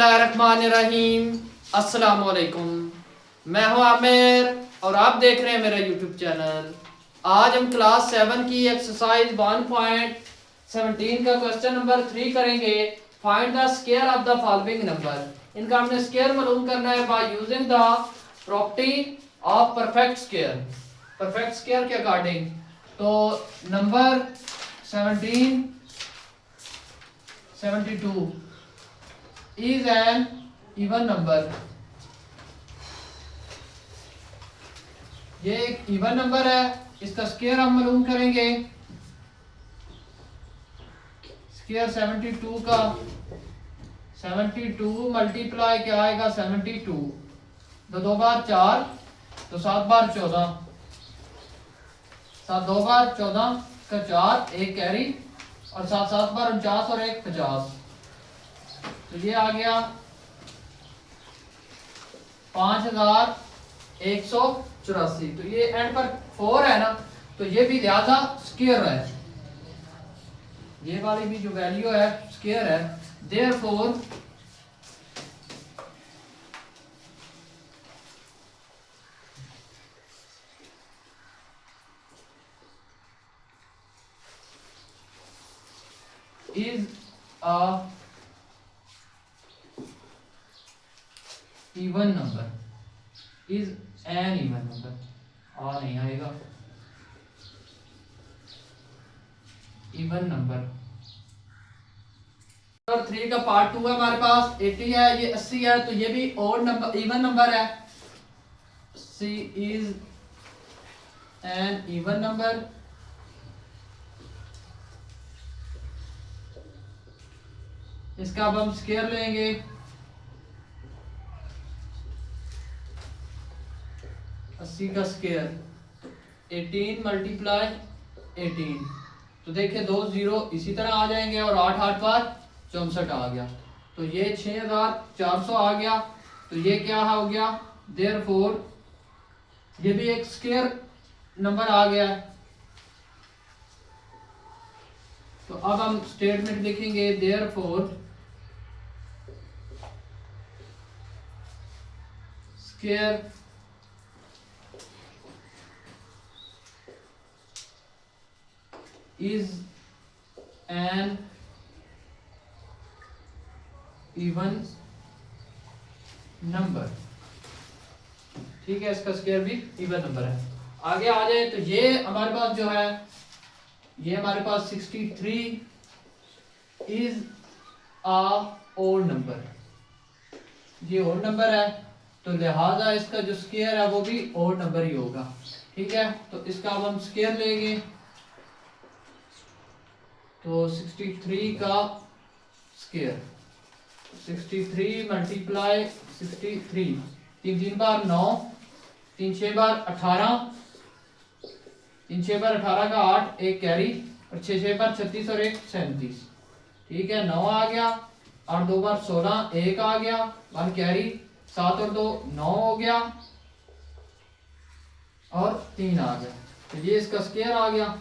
बिस्मिल्लाहिर्रहमानिर्रहीम। अस्सलाम वालेकुम। मैं हूं आमिर और आप देख रहे हैं मेरा यूट्यूब चैनल। आज हम क्लास 7 की एक्सरसाइज 1.17 का क्वेश्चन नंबर 3 करेंगे। Find the square of the following number. इनका हमने स्क्वायर मालूम करना है by using the property of perfect square. Perfect square के अकॉर्डिंग तो number 17 72 is an even number। ये एक इवन नंबर है, इसका स्क्वायर हम मालूम करेंगे। स्क्वायर 72 का 72 मल्टीप्लाई क्या आएगा 72 तो 2 बार 4 तो 7 बार 14 7 2 बार 14 का 4 एक कैरी और 7 7 बार 49 और एक 50 तो ये आ गया 5184। तो ये एंड पर 4 है ना, तो ये भी लिहाजा स्क्वायर है। ये वाली भी जो वैल्यू है स्क्वायर है। Therefore is a even number, is an even number। नहीं आएगा इवन नंबर। नंबर 3 का पार्ट 2 है हमारे पास। 80 है, ये 80 है, तो ये भी ओड नंबर इवन नंबर है। C is an even number। इसका अब हम स्क्वायर लेंगे। अस्सी का स्क्वायर 18 मल्टीप्लाई 18 तो देखिए 2 0 इसी तरह आ जाएंगे और 8 8 बार 64 आ गया। तो ये 6400 आ गया। तो ये क्या हो गया, देयरफॉर ये भी एक स्क्वायर नंबर आ गया है। तो अब हम स्टेटमेंट लिखेंगे, therefore square is an even number। ठीक है, इसका स्क्वायर भी इवन नंबर है। आगे आ जाए तो ये हमारे पास जो है, ये हमारे पास 63 is a odd number। ये ओड नंबर है, तो लिहाजा इसका जो स्क्वायर है वो भी ओड नंबर ही होगा। ठीक है, तो इसका अब हम स्क्वायर लेंगे। तो 63 का स्क्वायर 63 मल्टीप्लाई 63 3 3 बार 9 3 6 बार 18 3 6 बार 18 का 8 एक कैरी और 6 6 बार 36 और एक 37। ठीक है, 9 आ गया। 8 2 बार 16 एक आ गया 1 कैरी। 7 और 2 9 हो गया और 3 आ गया। तो ये इसका स्क्वायर आ गया।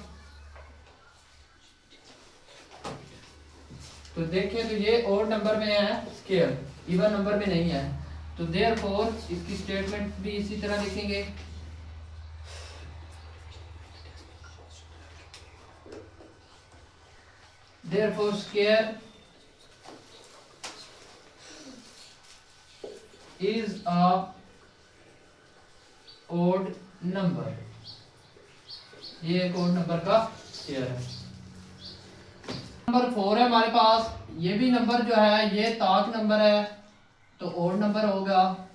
तो देखिए, तो ये ओड नंबर में है स्क्वायर, इवन नंबर में नहीं है। तो देयरफॉर इसकी स्टेटमेंट भी इसी तरह लिखेंगे। Therefore square is a odd number. ये एक ओड नंबर का स्क्वायर है। नंबर 4 है हमारे पास। ये भी नंबर जो है ये ताक नंबर है, तो ओड नंबर होगा।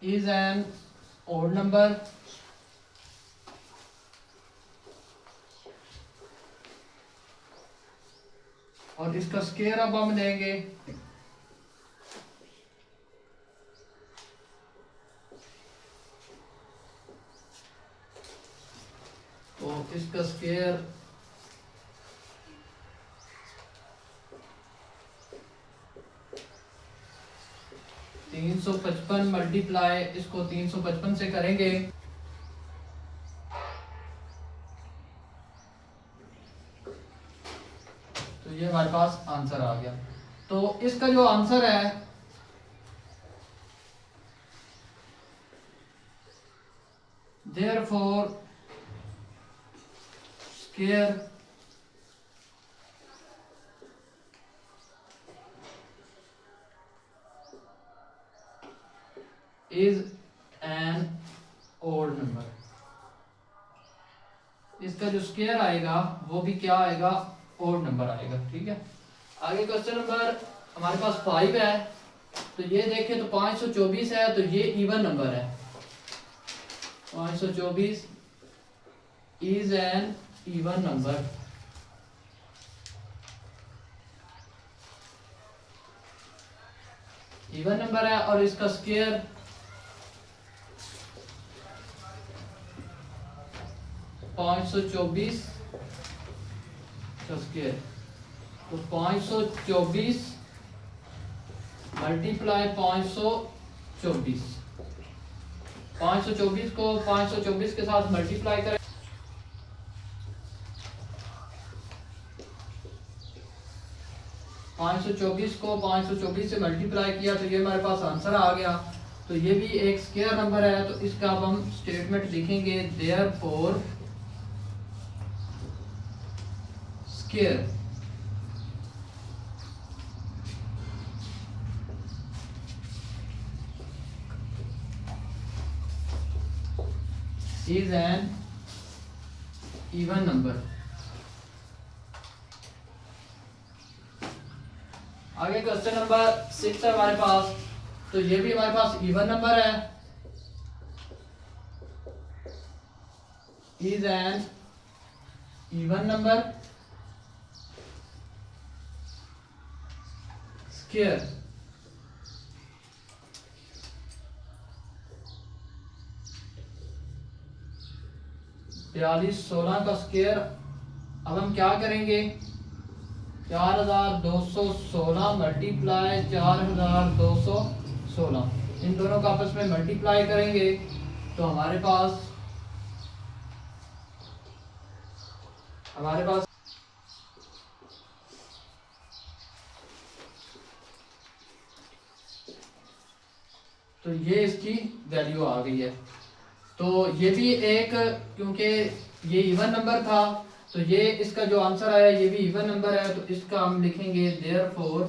Is an odd number. और इसका स्क्वायर अब हम लेंगे। तो इसका स्क्वायर 355 मल्टीप्लाई इसको 355 से करेंगे तो ये हमारे पास आंसर आ गया। तो इसका जो आंसर है therefore square is an odd number। इसका जो स्क्वायर आएगा वो भी क्या आएगा, ओड नंबर आएगा। ठीक है, आगे क्वेश्चन नंबर हमारे पास 5 है। तो ये देखें तो 524 है, तो ये इवन नंबर है। 524 is an even number. Even number है और इसका स्क्वायर 524 का स्क्वायर, तो 524 मल्टीप्लाई 524, 524 को 524 के साथ मल्टीप्लाई करें, 524 को 524 से मल्टीप्लाई किया तो ये हमारे पास आंसर आ गया। तो ये भी एक स्क्वायर नंबर है, तो इसका अब हम स्टेटमेंट लिखेंगे therefore square is an even number। आगे क्वेश्चन नंबर 6 है हमारे पास। तो ये भी हमारे पास इवन नंबर है, is an even number square बयालीस 16 का स्क्वायर। अब हम क्या करेंगे, 4216 मल्टीप्लाई 4216, इन दोनों का आपस में मल्टीप्लाई करेंगे तो हमारे पास तो ये इसकी वैल्यू आ गई है। तो ये भी एक, क्योंकि ये इवन नंबर था तो ये इसका जो आंसर आया ये भी इवन नंबर है, तो इसका हम लिखेंगे therefore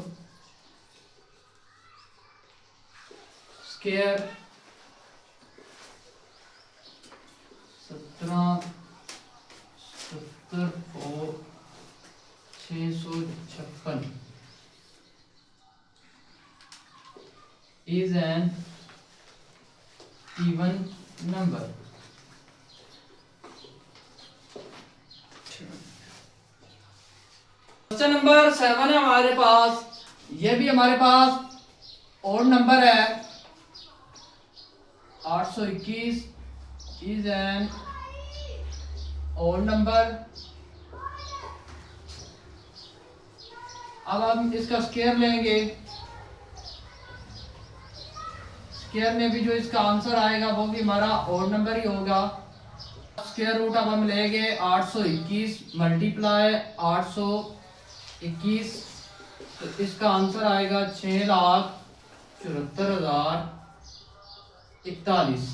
square 17,656 is an even number। Question number 7 है हमारे पास। ये भी हमारे पास ओड नंबर है, 821 is an ओड नंबर। अब हम इसका स्क्वायर लेंगे, स्क्वायर में भी जो इसका आंसर आएगा वो भी हमारा ओड नंबर ही होगा। स्क्वायर रूट अब हम लेंगे 821 मल्टीप्लाई 821, तो इसका आंसर आएगा 6,74,041।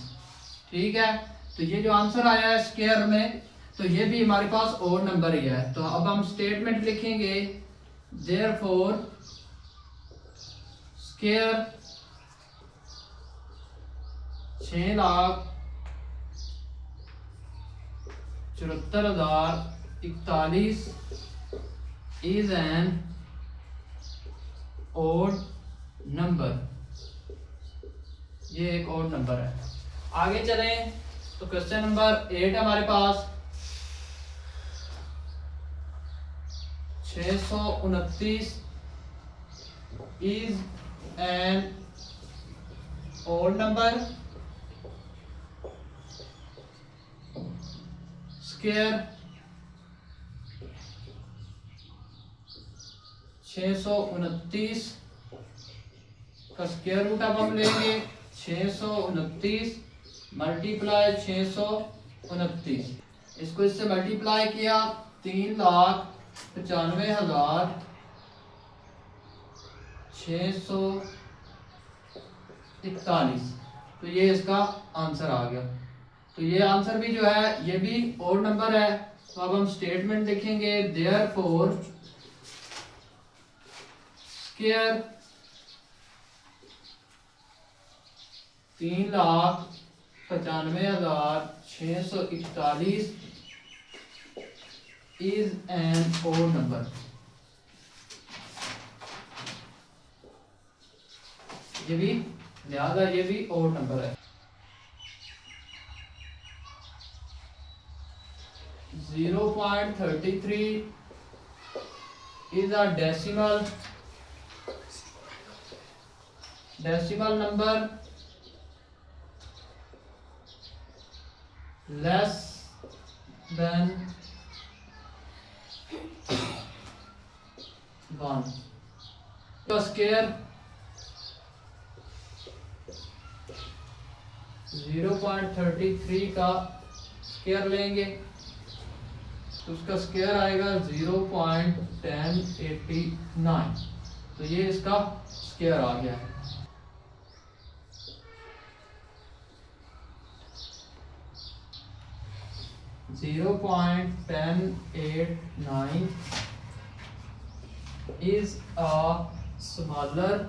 ठीक है, तो ये जो आंसर आया है स्क्वायर में, तो ये भी हमारे पास ओड नंबर ही है। तो अब हम स्टेटमेंट लिखेंगे therefore square 6,74,041 is an odd number। ये एक odd नंबर है। आगे चलें तो क्वेश्चन नंबर 8 हमारे पास। 629 is an odd number square 629 का स्क्वायर रूट अब हम लेंगे 629 मल्टीप्लाई 629, इसको इससे मल्टीप्लाई किया 3,95,000 641, तो ये इसका आंसर आ गया। तो ये आंसर भी जो है ये भी ओड नंबर है। तो अब हम स्टेटमेंट लिखेंगे, therefore square 3,95,641 is an odd number. ये भी लिहाजा ये भी ओड नंबर है। 0.33 is a decimal number less than 1 तो स्क्वायर 0.33 का स्क्वायर लेंगे तो उसका स्क्वायर आएगा 0.1089। तो ये इसका स्क्वायर आ गया है। Zero point 1089 is a smaller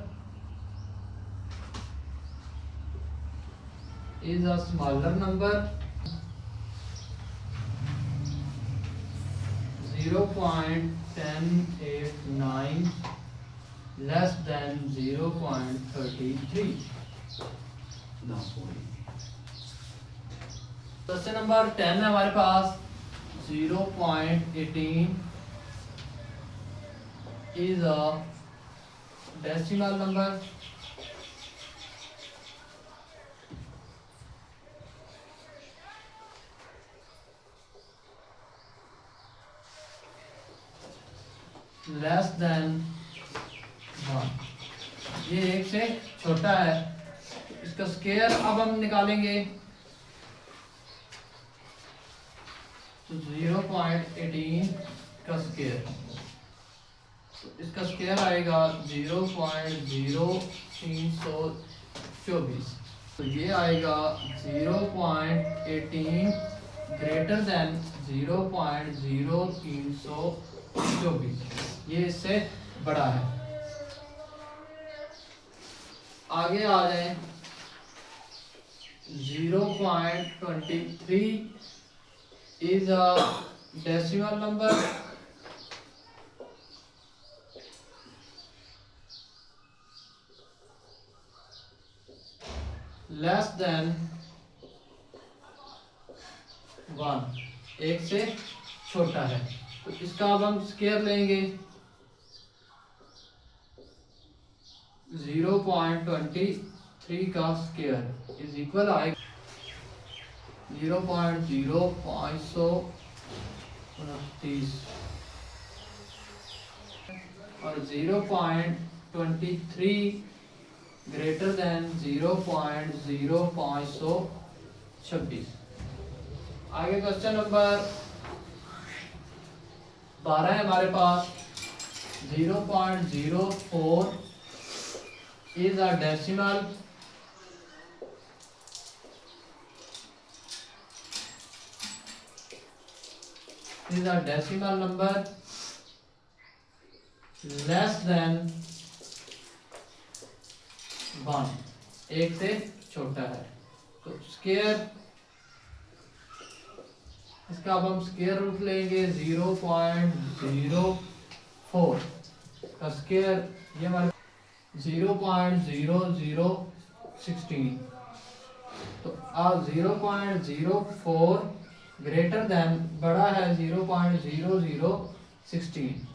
number 0.1089 less than 0.33। Question number 10 है हमारे पास। 0.18 is a decimal number less than 1। ये एक से छोटा है। इसका स्क्वायर अब हम निकालेंगे तो 0.18 का स्क्वायर, तो इसका स्क्वायर आएगा 0.0324। तो ये आएगा 0.18 ग्रेटर देन 0.0324। ये इससे बड़ा है। आगे आ जाए। 0.23 is a decimal number less than 1, एक से छोटा है। तो इसका अब हम स्क्वायर लेंगे 0.23 का स्क्वायर इज इक्वल आएगा 0.0529 और 0.23 ग्रेटर देन 0.0526। आगे क्वेश्चन नंबर 12 है हमारे पास। 0.04 is a decimal number less than 1, एक से छोटा है। तो स्क्वायर इसका अब हम स्क्वायर रूट लेंगे 0.04 का स्क्वायर ये हमारे 0.0016। तो अब 0.04 ग्रेटर देन बड़ा है 0.0016।